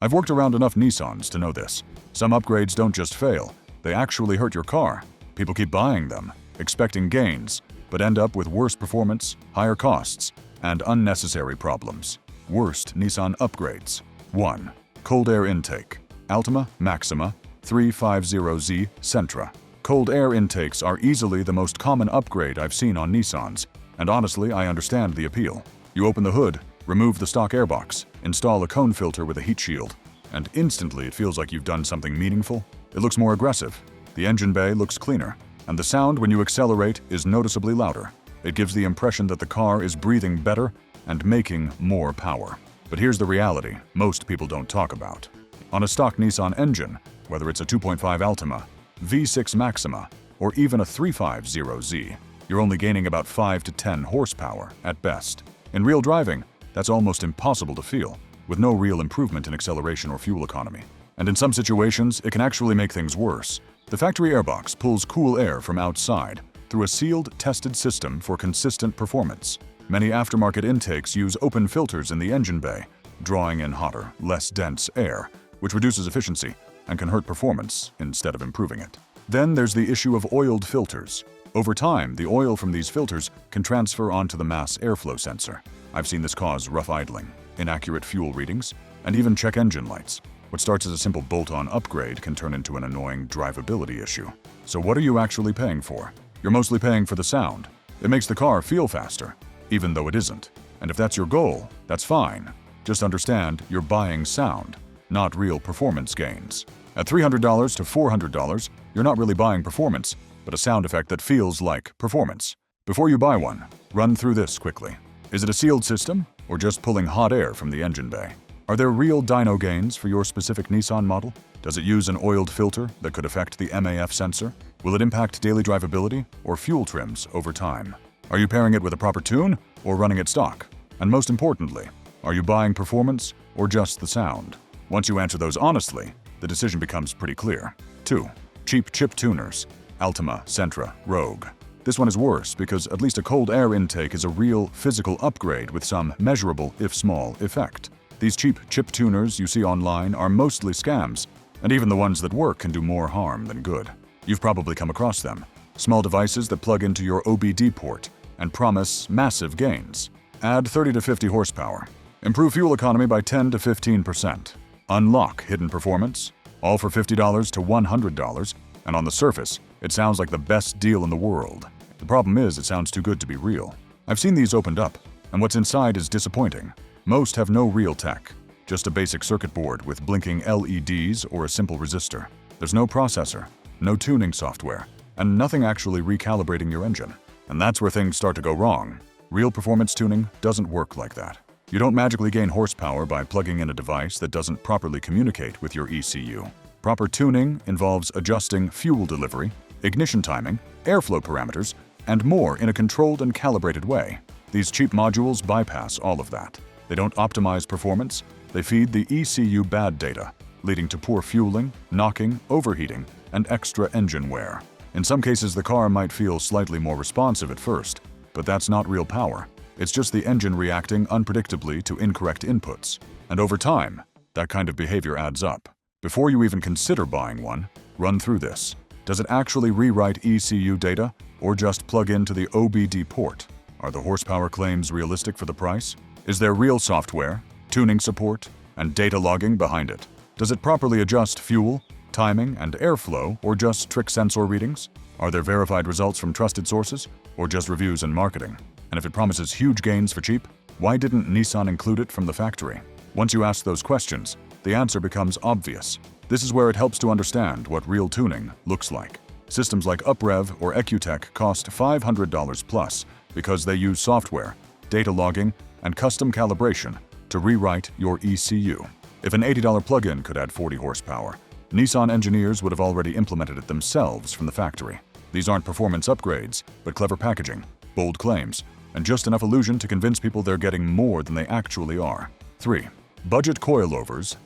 I've worked around enough Nissans to know this. Some upgrades don't just fail, they actually hurt your car. People keep buying them, expecting gains, but end up with worse performance, higher costs, and unnecessary problems. Worst Nissan upgrades. 1. Cold air intake. Altima, Maxima, 350Z, Sentra. Cold air intakes are easily the most common upgrade I've seen on Nissans, and honestly, I understand the appeal. You open the hood, remove the stock airbox, install a cone filter with a heat shield, and instantly it feels like you've done something meaningful. It looks more aggressive, the engine bay looks cleaner, and the sound when you accelerate is noticeably louder. It gives the impression that the car is breathing better and making more power. But here's the reality most people don't talk about. On a stock Nissan engine, whether it's a 2.5 Altima, V6 Maxima, or even a 350Z, you're only gaining about 5 to 10 horsepower at best. In real driving, that's almost impossible to feel, with no real improvement in acceleration or fuel economy. And in some situations, it can actually make things worse. The factory airbox pulls cool air from outside through a sealed, tested system for consistent performance. Many aftermarket intakes use open filters in the engine bay, drawing in hotter, less dense air, which reduces efficiency and can hurt performance instead of improving it. Then there's the issue of oiled filters. Over time, the oil from these filters can transfer onto the mass airflow sensor. I've seen this cause rough idling, inaccurate fuel readings, and even check engine lights. What starts as a simple bolt-on upgrade can turn into an annoying drivability issue. So what are you actually paying for? You're mostly paying for the sound. It makes the car feel faster, even though it isn't. And if that's your goal, that's fine. Just understand you're buying sound, not real performance gains. At $300 to $400, you're not really buying performance, but a sound effect that feels like performance. Before you buy one, run through this quickly. Is it a sealed system, or just pulling hot air from the engine bay? Are there real dyno gains for your specific Nissan model? Does it use an oiled filter that could affect the MAF sensor? Will it impact daily drivability or fuel trims over time? Are you pairing it with a proper tune or running it stock? And most importantly, are you buying performance or just the sound? Once you answer those honestly, the decision becomes pretty clear. 2. Cheap chip tuners. Altima, Sentra, Rogue. This one is worse because at least a cold air intake is a real physical upgrade with some measurable, if small, effect. These cheap chip tuners you see online are mostly scams, and even the ones that work can do more harm than good. You've probably come across them. Small devices that plug into your OBD port and promise massive gains. Add 30 to 50 horsepower. Improve fuel economy by 10 to 15%. Unlock hidden performance, all for $50 to $100, and on the surface, it sounds like the best deal in the world. The problem is it sounds too good to be real. I've seen these opened up, and what's inside is disappointing. Most have no real tech, just a basic circuit board with blinking LEDs or a simple resistor. There's no processor, no tuning software, and nothing actually recalibrating your engine. And that's where things start to go wrong. Real performance tuning doesn't work like that. You don't magically gain horsepower by plugging in a device that doesn't properly communicate with your ECU. Proper tuning involves adjusting fuel delivery, ignition timing, airflow parameters, and more in a controlled and calibrated way. These cheap modules bypass all of that. They don't optimize performance, they feed the ECU bad data, leading to poor fueling, knocking, overheating, and extra engine wear. In some cases, the car might feel slightly more responsive at first, but that's not real power. It's just the engine reacting unpredictably to incorrect inputs. And over time, that kind of behavior adds up. Before you even consider buying one, run through this. Does it actually rewrite ECU data, or just plug into the OBD port? Are the horsepower claims realistic for the price? Is there real software, tuning support, and data logging behind it? Does it properly adjust fuel, timing, and airflow, or just trick sensor readings? Are there verified results from trusted sources, or just reviews and marketing? And if it promises huge gains for cheap, why didn't Nissan include it from the factory? Once you ask those questions, the answer becomes obvious. This is where it helps to understand what real tuning looks like. Systems like UpRev or EcuTech cost $500 plus because they use software, data logging, and custom calibration to rewrite your ECU. If an $80 plug-in could add 40 horsepower, Nissan engineers would have already implemented it themselves from the factory. These aren't performance upgrades, but clever packaging, bold claims, and just enough illusion to convince people they're getting more than they actually are. 3. Budget coilovers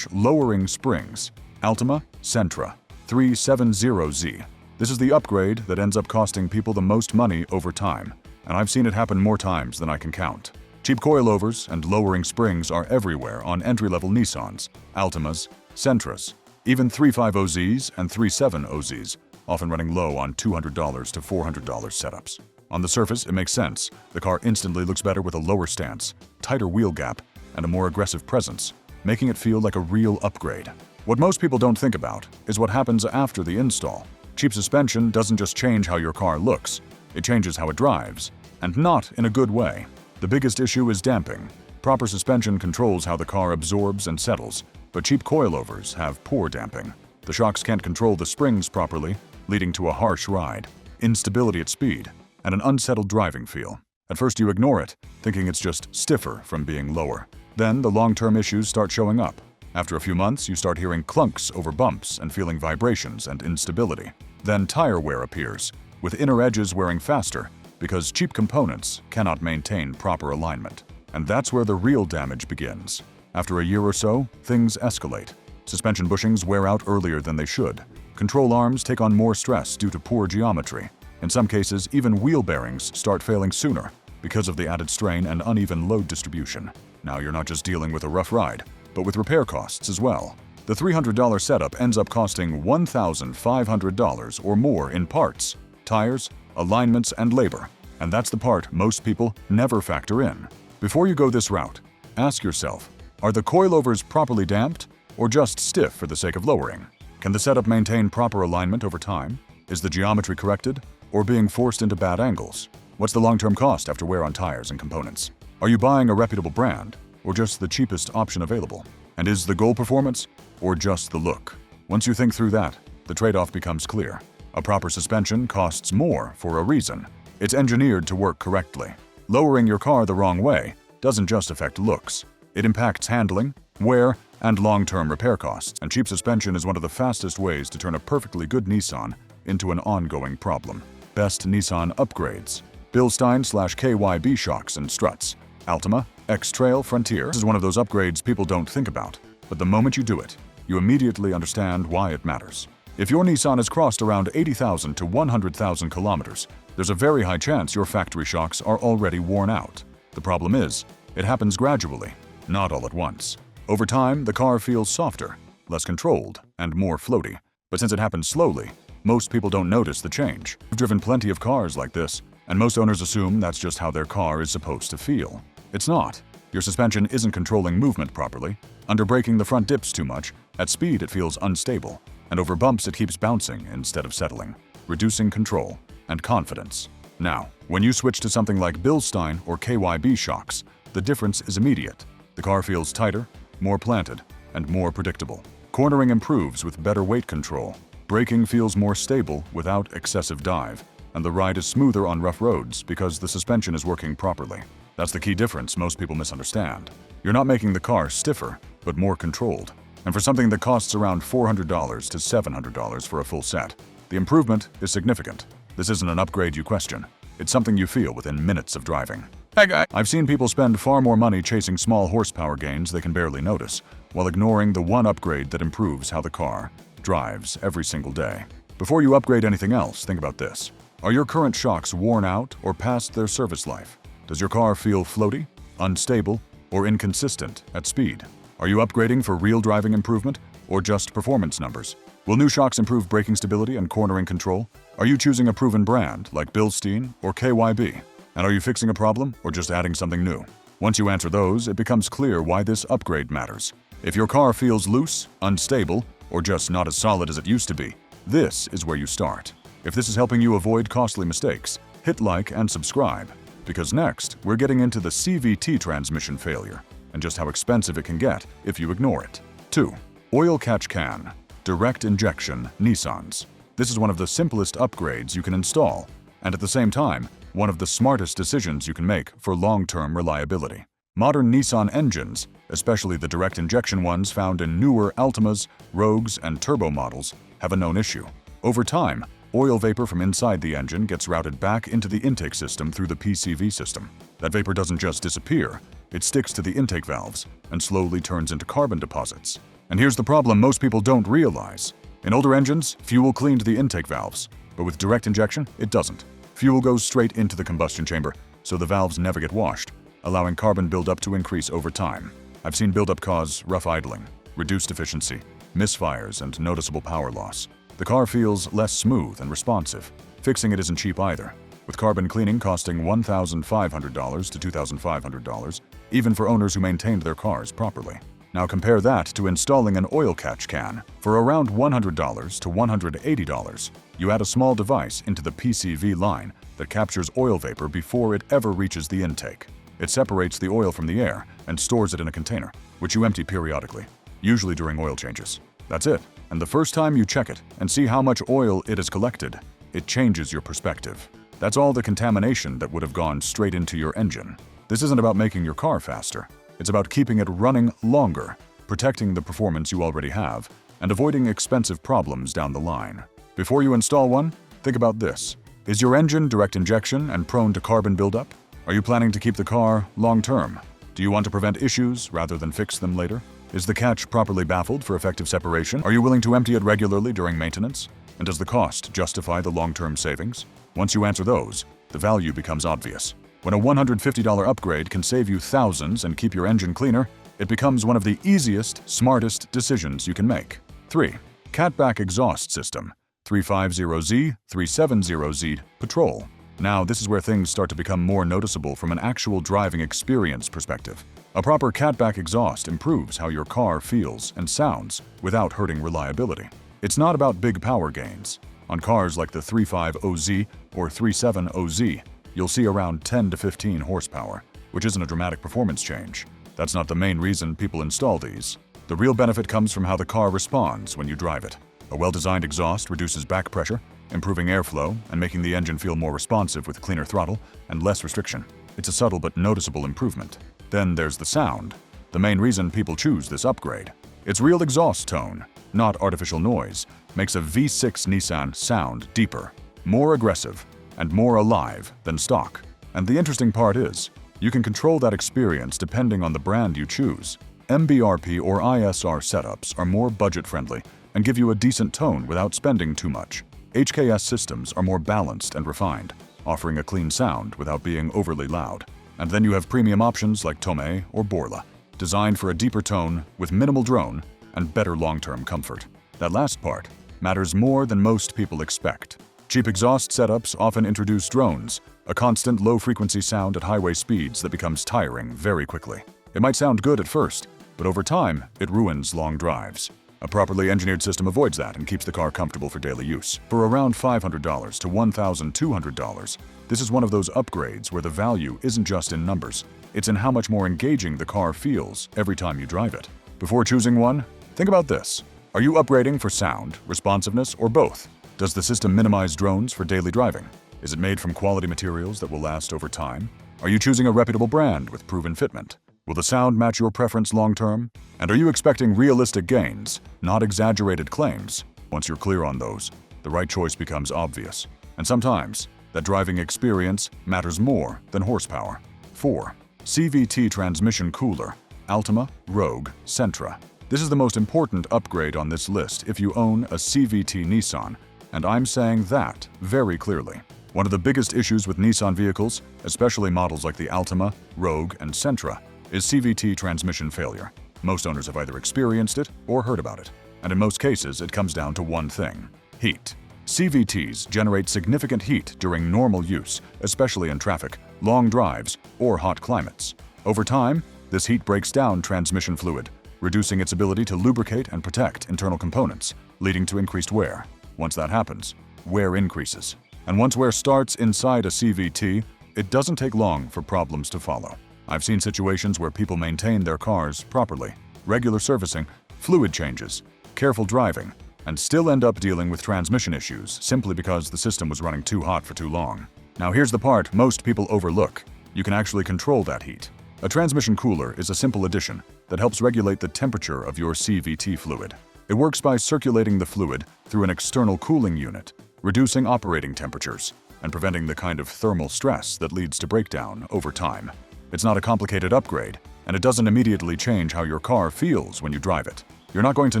/ lowering springs. Altima, Sentra, 370Z. This is the upgrade that ends up costing people the most money over time, and I've seen it happen more times than I can count. Cheap coilovers and lowering springs are everywhere on entry-level Nissans, Altimas, Sentras, even 350Zs and 370Zs, often running low on $200 to $400 setups. On the surface, it makes sense. The car instantly looks better with a lower stance, tighter wheel gap, and a more aggressive presence, making it feel like a real upgrade. What most people don't think about is what happens after the install. Cheap suspension doesn't just change how your car looks, it changes how it drives, and not in a good way. The biggest issue is damping. Proper suspension controls how the car absorbs and settles, but cheap coilovers have poor damping. The shocks can't control the springs properly, leading to a harsh ride, instability at speed, and an unsettled driving feel. At first you ignore it, thinking it's just stiffer from being lower. Then the long-term issues start showing up. After a few months, you start hearing clunks over bumps and feeling vibrations and instability. Then tire wear appears, with inner edges wearing faster, because cheap components cannot maintain proper alignment. And that's where the real damage begins. After a year or so, things escalate. Suspension bushings wear out earlier than they should. Control arms take on more stress due to poor geometry. In some cases, even wheel bearings start failing sooner because of the added strain and uneven load distribution. Now you're not just dealing with a rough ride, but with repair costs as well. The $300 setup ends up costing $1,500 or more in parts, tires, alignments, and labor. And that's the part most people never factor in. Before you go this route, ask yourself, are the coilovers properly damped or just stiff for the sake of lowering? Can the setup maintain proper alignment over time? Is the geometry corrected or being forced into bad angles? What's the long-term cost after wear on tires and components? Are you buying a reputable brand or just the cheapest option available? And is the goal performance or just the look? Once you think through that, the trade-off becomes clear. A proper suspension costs more for a reason. It's engineered to work correctly. Lowering your car the wrong way doesn't just affect looks. It impacts handling, wear, and long-term repair costs, and cheap suspension is one of the fastest ways to turn a perfectly good Nissan into an ongoing problem. Best Nissan upgrades: Bilstein/KYB shocks and struts, Altima, X-Trail, Frontier. This is one of those upgrades people don't think about, but the moment you do it, you immediately understand why it matters. If your Nissan has crossed around 80,000 to 100,000 kilometers, there's a very high chance your factory shocks are already worn out. The problem is, it happens gradually, not all at once. Over time, the car feels softer, less controlled, and more floaty. But since it happens slowly, most people don't notice the change. I've driven plenty of cars like this, and most owners assume that's just how their car is supposed to feel. It's not. Your suspension isn't controlling movement properly. Under braking, the front dips too much. At speed, it feels unstable. And over bumps, it keeps bouncing instead of settling, reducing control and confidence. Now, when you switch to something like Bilstein or KYB shocks, the difference is immediate. The car feels tighter, more planted, and more predictable. Cornering improves with better weight control. Braking feels more stable without excessive dive, and the ride is smoother on rough roads because the suspension is working properly. That's the key difference most people misunderstand. You're not making the car stiffer, but more controlled. And for something that costs around $400 to $700 for a full set, the improvement is significant. This isn't an upgrade you question. It's something you feel within minutes of driving. Hey guy! I've seen people spend far more money chasing small horsepower gains they can barely notice, while ignoring the one upgrade that improves how the car drives every single day. Before you upgrade anything else, think about this. Are your current shocks worn out or past their service life? Does your car feel floaty, unstable, or inconsistent at speed? Are you upgrading for real driving improvement or just performance numbers? Will new shocks improve braking stability and cornering control? Are you choosing a proven brand like Bilstein or KYB? And are you fixing a problem or just adding something new? Once you answer those, it becomes clear why this upgrade matters. If your car feels loose, unstable, or just not as solid as it used to be, this is where you start. If this is helping you avoid costly mistakes, hit like and subscribe, because next we're getting into the CVT transmission failure and just how expensive it can get if you ignore it. 2. Oil catch can. Direct injection Nissans. This is one of the simplest upgrades you can install, and at the same time, one of the smartest decisions you can make for long-term reliability. Modern Nissan engines, especially the direct injection ones found in newer Altimas, Rogues, and Turbo models, have a known issue. Over time, oil vapor from inside the engine gets routed back into the intake system through the PCV system. That vapor doesn't just disappear, it sticks to the intake valves and slowly turns into carbon deposits. And here's the problem most people don't realize. In older engines, fuel cleaned the intake valves, but with direct injection, it doesn't. Fuel goes straight into the combustion chamber, so the valves never get washed. allowing carbon buildup to increase over time. I've seen buildup cause rough idling, reduced efficiency, misfires, and noticeable power loss. The car feels less smooth and responsive. Fixing it isn't cheap either, with carbon cleaning costing $1,500 to $2,500, even for owners who maintained their cars properly. Now compare that to installing an oil catch can for around $100 to $180. You add a small device into the PCV line that captures oil vapor before it ever reaches the intake. It separates the oil from the air and stores it in a container, which you empty periodically, usually during oil changes. That's it. And the first time you check it and see how much oil it has collected, it changes your perspective. That's all the contamination that would have gone straight into your engine. This isn't about making your car faster. It's about keeping it running longer, protecting the performance you already have, and avoiding expensive problems down the line. Before you install one, think about this. Is your engine direct injection and prone to carbon buildup? Are you planning to keep the car long-term? Do you want to prevent issues rather than fix them later? Is the catch properly baffled for effective separation? Are you willing to empty it regularly during maintenance? And does the cost justify the long-term savings? Once you answer those, the value becomes obvious. When a $150 upgrade can save you thousands and keep your engine cleaner, it becomes one of the easiest, smartest decisions you can make. 3. Catback exhaust system. 350Z, 370Z, Patrol. Now, this is where things start to become more noticeable from an actual driving experience perspective. A proper catback exhaust improves how your car feels and sounds without hurting reliability. It's not about big power gains. On cars like the 350Z or 370Z, you'll see around 10 to 15 horsepower, which isn't a dramatic performance change. That's not the main reason people install these. The real benefit comes from how the car responds when you drive it. A well-designed exhaust reduces back pressure, improving airflow and making the engine feel more responsive with cleaner throttle and less restriction. It's a subtle but noticeable improvement. Then there's the sound, the main reason people choose this upgrade. Its real exhaust tone, not artificial noise, makes a V6 Nissan sound deeper, more aggressive, and more alive than stock. And the interesting part is, you can control that experience depending on the brand you choose. MBRP or ISR setups are more budget-friendly and give you a decent tone without spending too much. HKS systems are more balanced and refined, offering a clean sound without being overly loud. And then you have premium options like Tomei or Borla, designed for a deeper tone with minimal drone and better long-term comfort. That last part matters more than most people expect. Cheap exhaust setups often introduce drones, a constant low-frequency sound at highway speeds that becomes tiring very quickly. It might sound good at first, but over time, it ruins long drives. A properly engineered system avoids that and keeps the car comfortable for daily use. For around $500 to $1,200, this is one of those upgrades where the value isn't just in numbers. It's in how much more engaging the car feels every time you drive it. Before choosing one, think about this. Are you upgrading for sound, responsiveness, or both? Does the system minimize drones for daily driving? Is it made from quality materials that will last over time? Are you choosing a reputable brand with proven fitment? Will the sound match your preference long-term? And are you expecting realistic gains, not exaggerated claims? Once you're clear on those, the right choice becomes obvious. And sometimes, that driving experience matters more than horsepower. 4. CVT transmission cooler, Altima, Rogue, Sentra. This is the most important upgrade on this list if you own a CVT Nissan, and I'm saying that very clearly. One of the biggest issues with Nissan vehicles, especially models like the Altima, Rogue, and Sentra, is CVT transmission failure. Most owners have either experienced it or heard about it, and in most cases it comes down to one thing: heat. CVTs generate significant heat during normal use, especially in traffic, long drives, or hot climates. Over time, this heat breaks down transmission fluid, reducing its ability to lubricate and protect internal components, leading to increased wear. Once that happens, wear increases. And once wear starts inside a CVT, it doesn't take long for problems to follow. I've seen situations where people maintain their cars properly, regular servicing, fluid changes, careful driving, and still end up dealing with transmission issues simply because the system was running too hot for too long. Now here's the part most people overlook. You can actually control that heat. A transmission cooler is a simple addition that helps regulate the temperature of your CVT fluid. It works by circulating the fluid through an external cooling unit, reducing operating temperatures, and preventing the kind of thermal stress that leads to breakdown over time. It's not a complicated upgrade, and it doesn't immediately change how your car feels when you drive it. You're not going to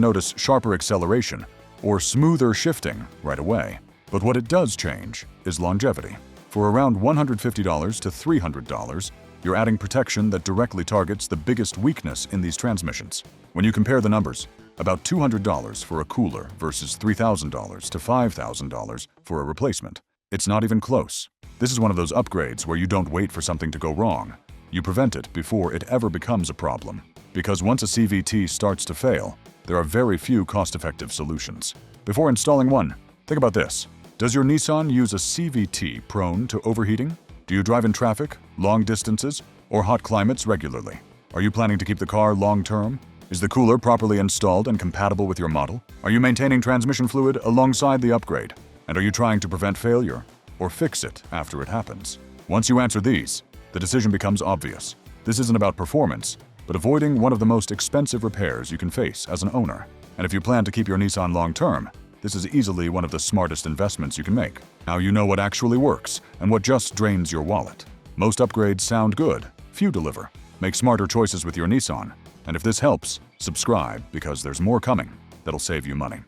notice sharper acceleration or smoother shifting right away. But what it does change is longevity. For around $150 to $300, you're adding protection that directly targets the biggest weakness in these transmissions. When you compare the numbers, about $200 for a cooler versus $3,000 to $5,000 for a replacement. It's not even close. This is one of those upgrades where you don't wait for something to go wrong. You prevent it before it ever becomes a problem. Because once a CVT starts to fail, there are very few cost-effective solutions. Before installing one, think about this. Does your Nissan use a CVT prone to overheating? Do you drive in traffic, long distances, or hot climates regularly? Are you planning to keep the car long-term? Is the cooler properly installed and compatible with your model? Are you maintaining transmission fluid alongside the upgrade? And are you trying to prevent failure or fix it after it happens? Once you answer these, the decision becomes obvious. This isn't about performance, but avoiding one of the most expensive repairs you can face as an owner. And if you plan to keep your Nissan long-term, this is easily one of the smartest investments you can make. Now you know what actually works and what just drains your wallet. Most upgrades sound good, few deliver. Make smarter choices with your Nissan. And if this helps, subscribe because there's more coming that'll save you money.